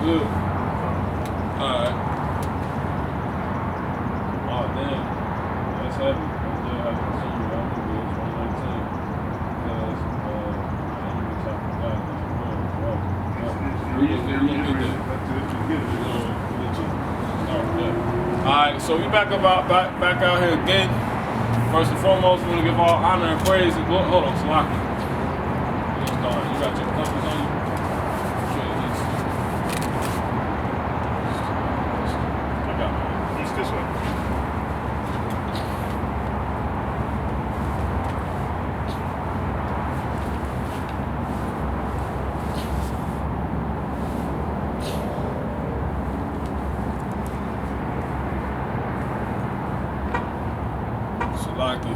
good. Alright. Oh, damn. That's heavy. That's still have to continue. I think it's 119. Because, I ain't even talking about this. Alright, so we back out here again. First and foremost, we want to give all honor and praise and glory. Hold on, Salaki. You got your compass on you? I got mine. East this way.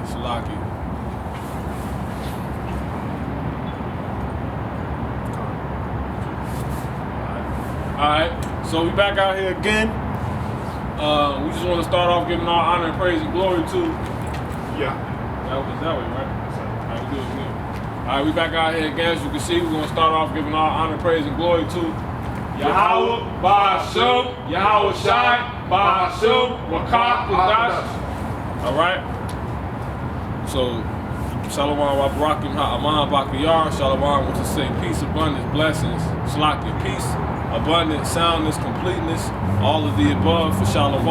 Salaki. Alright, so we back out here again. We just want to start off giving all honor and praise and glory to. Yeah. That was that way, right? Alright, we good. Alright, we back out here again. As you can see, we're going to start off giving all honor, praise, and glory to Yahweh, Ba'ashem, Yahweh Shai, Ba'ashem, Wakah, Kadash. Alright? So, Shalom Wabarakim Ha'aman Bakayar, Shalom, which is say peace, abundance, blessings, Shalaki, peace, abundance, soundness, completeness, all of the above for Shalom,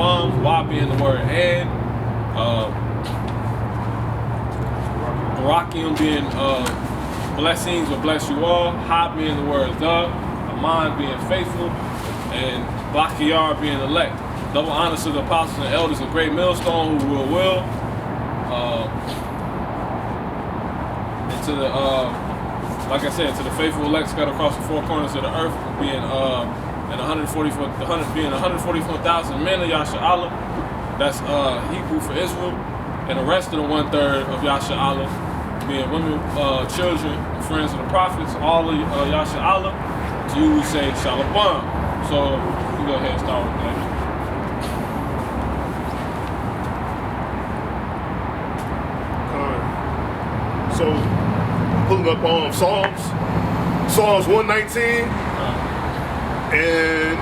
Wa being the word and, Barakim being blessings will bless you all, Ha being the word the, Aman being faithful, and Bakayar being elect. Double honors to the apostles and elders of Great Millstone who will. To the, like I said, to the faithful elect scattered across the four corners of the earth, being and 144,000 men of Yasha Allah. That's Hebrew for Israel, and the rest of the 1/3 of Yasha Allah, being women, children, friends of the prophets, all of Yasha Allah. To you we say Shalom. So we go ahead and start with that. So, pulling up on Psalms 119, and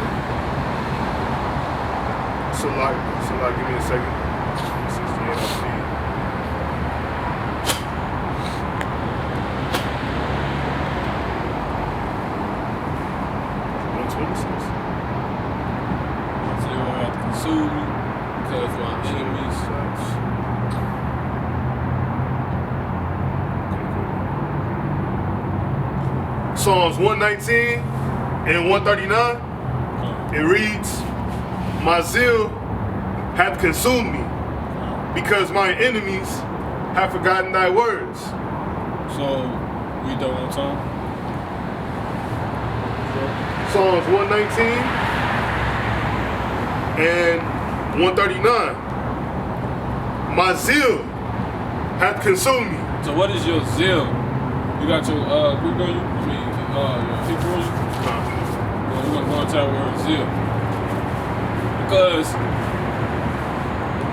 so give me a second. 68 126. So you won't have to consume me because my enemies. Psalms 119 and 139, it reads, "My zeal hath consumed me, because my enemies have forgotten thy words." So, read that one time. Psalms 119 and 139, "My zeal hath consumed me." So what is your zeal? You got your Greek on you? Your Hebrew on you? Well, we're going to tell word zeal. Because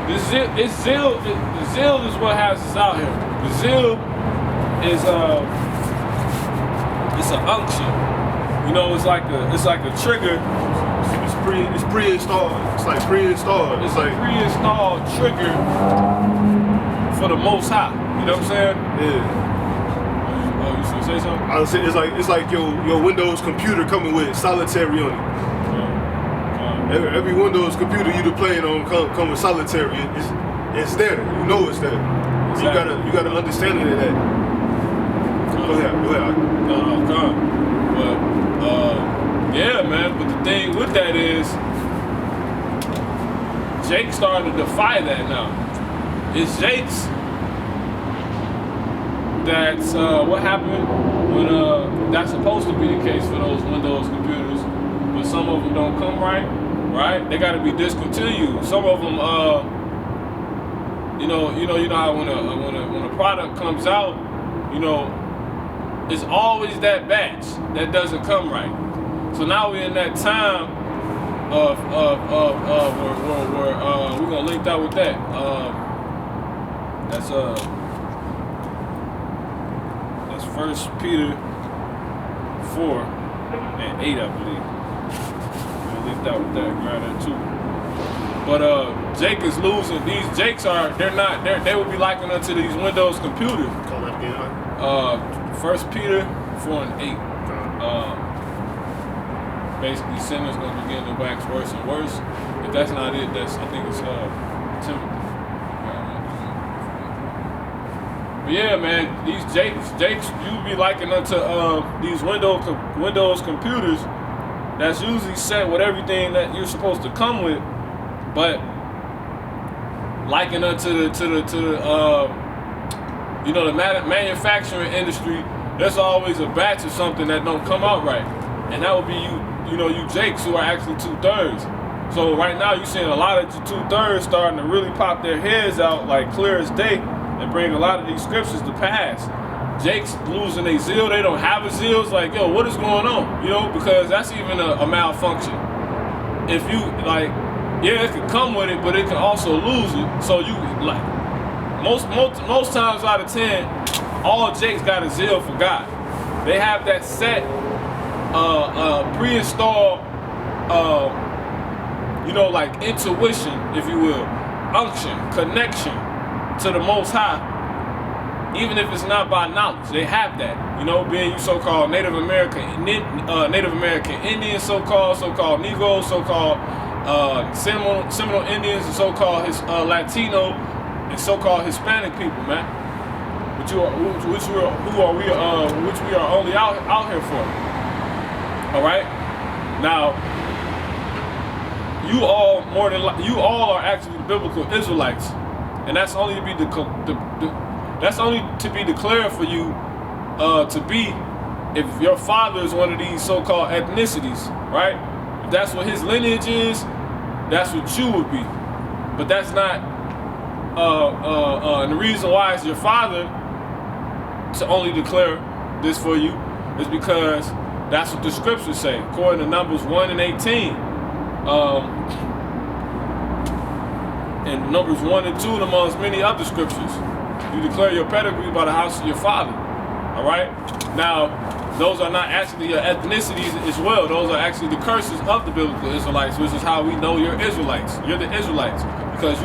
the zeal is what has us out here. The zeal is it's an unction. You know, it's like a trigger. It's pre-installed. It's like pre-installed. It's like pre-installed trigger for the Most High. You know what I'm saying? Yeah. You should say something? I would say it's like your Windows computer coming with solitary on it. Every Windows computer you're playing on come with solitary. It's there. You know it's there. Exactly. You gotta understand it of that. Go ahead. No, come. But yeah, man. But the thing with that is, Jake started to defy that now. It's Jake's. That's what happened when that's supposed to be the case for those Windows computers, but some of them don't come right? They got to be discontinued. Some of them, you know how when a product comes out, you know, it's always that batch that doesn't come right. So now we're in that time of where we're gonna link that with that. That's 1 Peter 4 and 8, I believe. get that with that, grab that too. But Jake is losing. These Jakes they would be likened unto these Windows computers. Call that again, huh? 1 Peter 4:8. Basically, sinners gonna begin to wax worse and worse. If that's not it, I think it's Timothy. But yeah, man, these Jakes, you be likened unto these Windows computers that's usually set with everything that you're supposed to come with, but likened unto the manufacturing industry. There's always a batch of something that don't come out right, and that would be you Jakes who are actually 2/3. So right now you're seeing a lot of 2/3 starting to really pop their heads out like clear as day and bring a lot of these scriptures to pass. Jakes losing their zeal. They don't have a zeal. It's like, yo, what is going on? Because that's even a malfunction. If you it could come with it, but it can also lose it. So you most times out of 10, all Jakes got a zeal for God. They have that set pre-installed intuition, if you will, unction, connection to the Most High, even if it's not by knowledge. They have that, being you so-called Native American Indians, so-called Negroes, so-called Seminole Indians, and so-called Latino, and so-called Hispanic people, man. Which we are only out here for. All right. Now, you all are actually the biblical Israelites, and that's only to be declared for you to be if your father is one of these so-called ethnicities, right? If that's what his lineage is, that's what you would be. But that's not. And the reason why it's your father to only declare this for you is because that's what the scriptures say, according to Numbers 1 and 18. And Numbers 1 and 2, amongst many other scriptures. You declare your pedigree by the house of your father. All right? Now, those are not actually your ethnicities as well. Those are actually the curses of the biblical Israelites, which is how we know you're Israelites. You're the Israelites. Because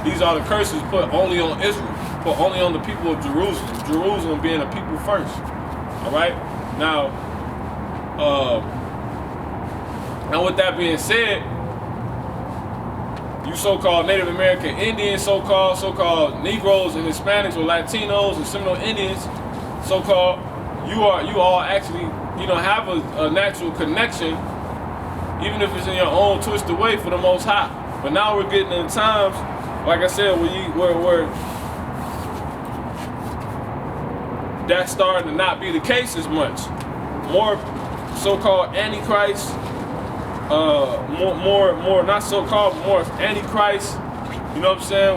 these are the curses put only on Israel, put only on the people of Jerusalem. Jerusalem being a people first. All right? Now, and with that being said, you so-called Native American Indians, so-called Negroes and Hispanics or Latinos and Seminole Indians, so-called, you all actually, have a natural connection, even if it's in your own twisted way for the Most High. But now we're getting in times, like I said, where that's starting to not be the case as much. More so-called Antichrist, more not so-called, more Antichrist,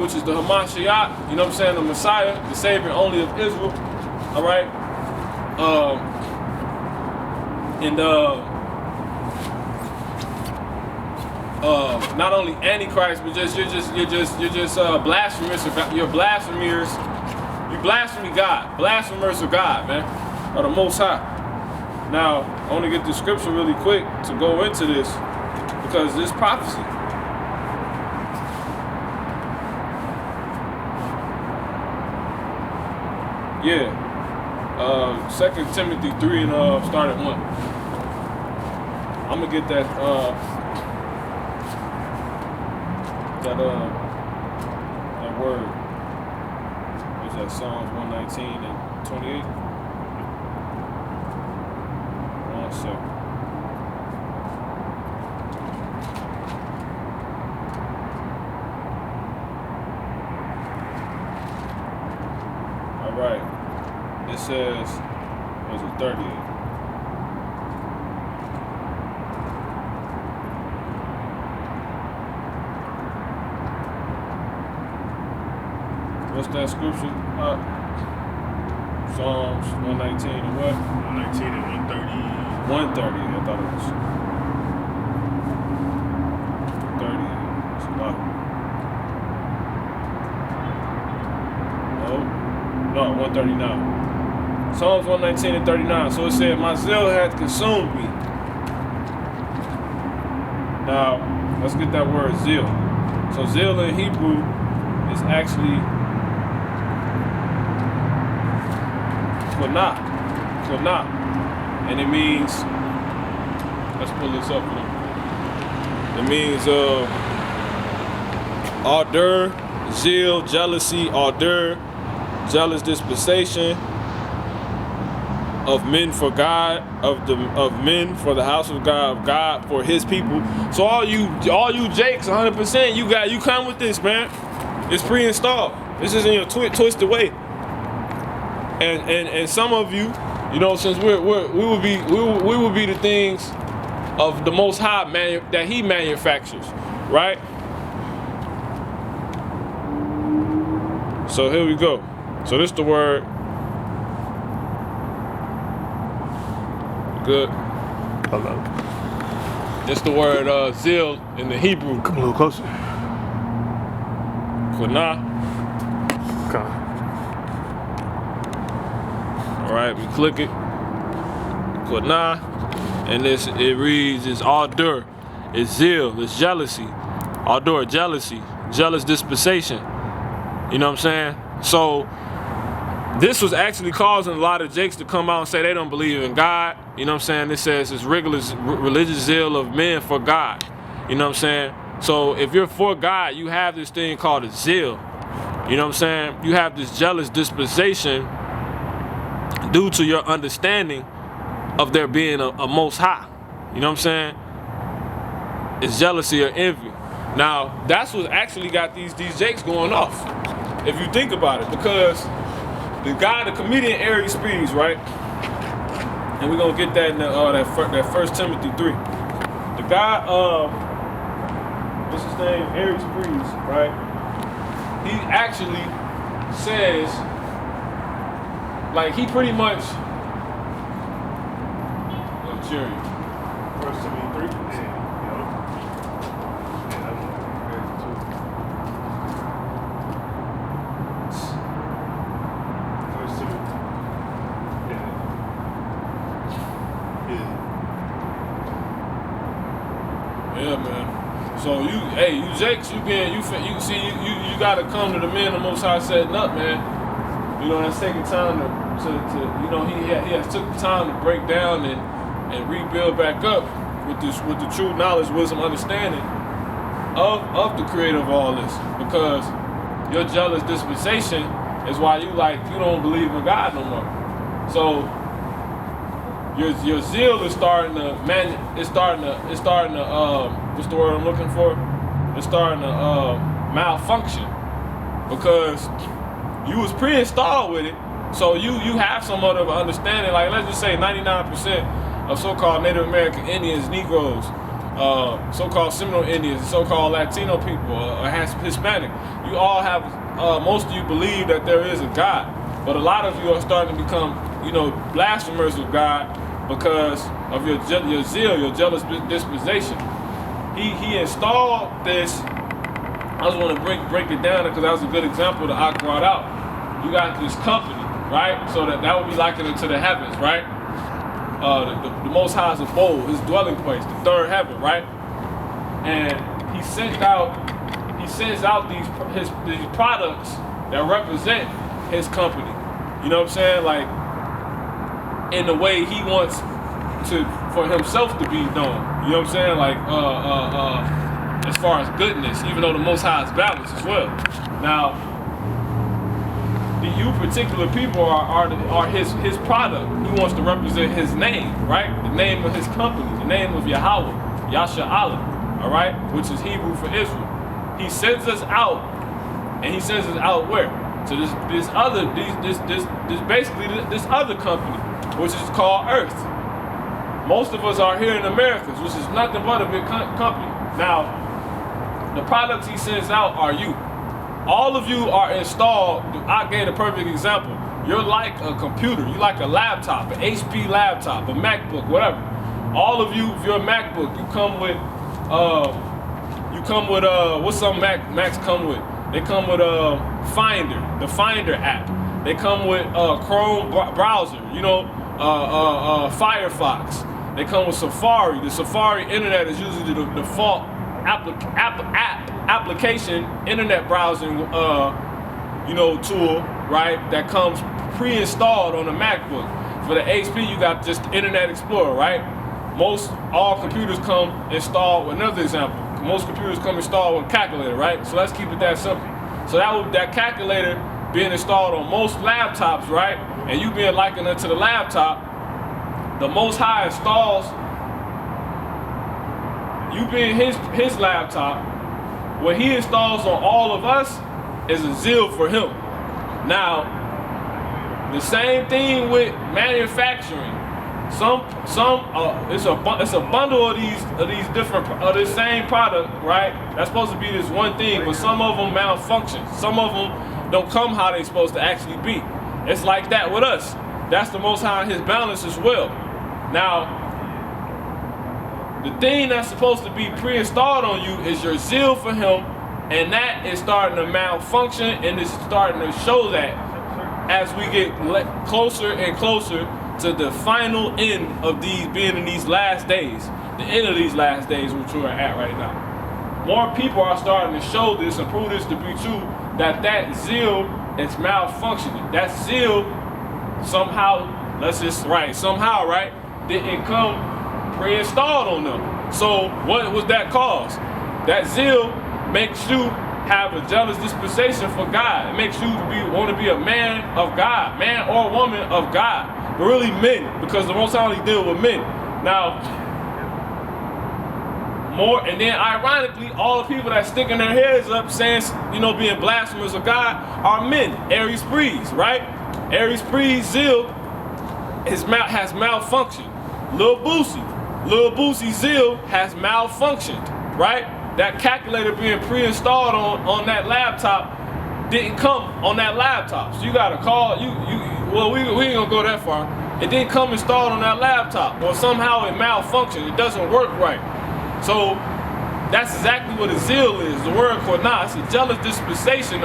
which is the Hamashiach, the Messiah, the Savior only of Israel, all right? Not only Antichrist, but you're just blasphemous. You're blasphemers. You blaspheme God, blasphemers of God, man, or the Most High. Now, I want to get the scripture really quick to go into this because this prophecy. Yeah. 2 Timothy 3 and start at 1. I'm gonna get that word. What's that? Psalms 119 and 28. 1 second. All right. It says, was it 38? What's that scripture? Psalms 119 and what? 119 and 130. 130, I thought it was 30. It's a lot. No, 139. Psalms 119 and 39. So it said, my zeal hath consumed me, Now, let's get that word zeal. So zeal in Hebrew is actually Qanah. And it means, let's pull this up. It means ardor, zeal, jealousy, ardor, jealous disposition of men for God, of men for the house of God for His people. So all you Jakes, 100%, you come with this, man. It's pre-installed. This is in your twisted way. And some of you, you know, since we will be the things of the Most High that He manufactures, right? So here we go. So this is the word. Good. Hello. This the word zeal in the Hebrew. Come a little closer. Qanah. Okay. All right, we click it. Qanah, and it reads is ardor, it's zeal, it's jealousy, ardor, jealousy, jealous disposition. You know what I'm saying? So this was actually causing a lot of Jakes to come out and say they don't believe in God. You know what I'm saying? It says it's religious zeal of men for God. You know what I'm saying? So if you're for God, you have this thing called a zeal. You know what I'm saying? You have this jealous disposition due to your understanding of there being a Most High. You know what I'm saying? It's jealousy or envy. Now, that's what actually got these Jakes going off, if you think about it, because the comedian Aries Speeds, right? And we're gonna get that in that 1 Timothy 3. The guy, what's his name? Aries Speeds, right? He actually says, like, he pretty much, Jerry. 1 Timothy 3. Yeah, man. So you Jakes, you gotta come to the men the Most High setting up, man. You know, that's taking time to you know, he has took time to break down and rebuild back up with the true knowledge, wisdom, understanding of the creator of all this. Because your jealous dispensation is why you don't believe in God no more. So your zeal is starting to what's the word I'm looking for? It's starting to malfunction, because you was pre-installed with it, so you have somewhat of an understanding. Like, let's just say 99% of so-called Native American Indians, Negroes, so-called Seminole Indians, so-called Latino people, Hispanic, you all have, most of you believe that there is a God, but a lot of you are starting to become, you know, blasphemers of God because of your zeal, your jealous disposition. He installed this. I just want to break it down because that was a good example that I brought out. You got this company, right? So that would be likened to the heavens, right? The Most High's abode, His dwelling place, the third heaven, right? And He sends out these products that represent His company. You know what I'm saying? Like, in the way He wants for Himself to be known. You know what I'm saying? Like, as far as goodness, even though the Most High is balanced as well. Now, you particular people are His product. He wants to represent His name, right? The name of His company, the name of Yahweh, Yasha Allah, all right? Which is Hebrew for Israel. He sends us out, and He sends us out where? To this other company, which is called Earth. Most of us are here in Americas, which is nothing but a big company. Now, the products He sends out are you. All of you are installed. I gave a perfect example. You're like a computer. You're like a laptop, an HP laptop, a MacBook, whatever. All of you, if you're a MacBook, you come with what's some Macs come with? They come with Finder, the Finder app. They come with Chrome browser, you know, Firefox. They come with Safari. The Safari internet is usually the default application internet browsing tool, right? That comes pre-installed on the MacBook. For the HP, you got just Internet Explorer, right? All computers come installed with another example. Most computers come installed with Calculator, right? So let's keep it that simple. So that Calculator being installed on most laptops, right? And you being likened to the laptop, the Most High installs you being his laptop. What he installs on all of us is a zeal for him. Now, the same thing with manufacturing. It's a bundle of these different this same product, right? That's supposed to be this one thing, but some of them malfunction. Some of them don't come how they're supposed to actually be. It's like that with us. That's the Most High, his balance as well. Now, the thing that's supposed to be pre-installed on you is your zeal for him, and that is starting to malfunction, and it's starting to show that as we get closer and closer to the final end of being in these last days, the end of these last days, which we're at right now. More people are starting to show this and prove this to be true, that zeal is malfunctioning. That zeal somehow, right, didn't come pre-installed on them. So what was that cause? That zeal makes you have a jealous disposition for God. It makes you want to be a man of God, man or woman of God. But really men, because the Most High only deal with men. Now, and then ironically, all the people that sticking their heads up saying, being blasphemous of God are men. Aries Breeze, right? Aries Breeze zeal has malfunctioned. Lil Boosie zeal has malfunctioned, right? That calculator being pre-installed on that laptop didn't come on that laptop. So you gotta call, we ain't gonna go that far. It didn't come installed on that laptop, or somehow it malfunctioned. It doesn't work right. So that's exactly what a zeal is. The word Qanah, it's a jealous dispensation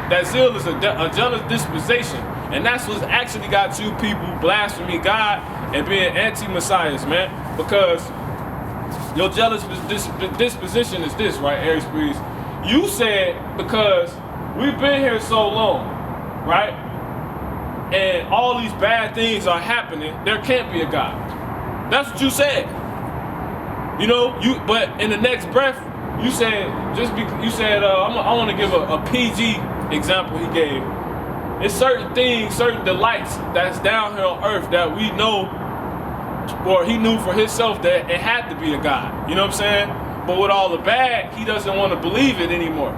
that zeal is a jealous disposition. And that's what's actually got you people blaspheming God and being anti-messiahs, man. Because your jealous disposition is this, right, Aries Breeze? You said because we've been here so long, right? And all these bad things are happening, there can't be a God. That's what you said. But in the next breath, you said, I want to give a PG example he gave. It's certain things, certain delights that's down here on earth that we know, or he knew for himself that it had to be a God. You know what I'm saying? But with all the bad, he doesn't want to believe it anymore.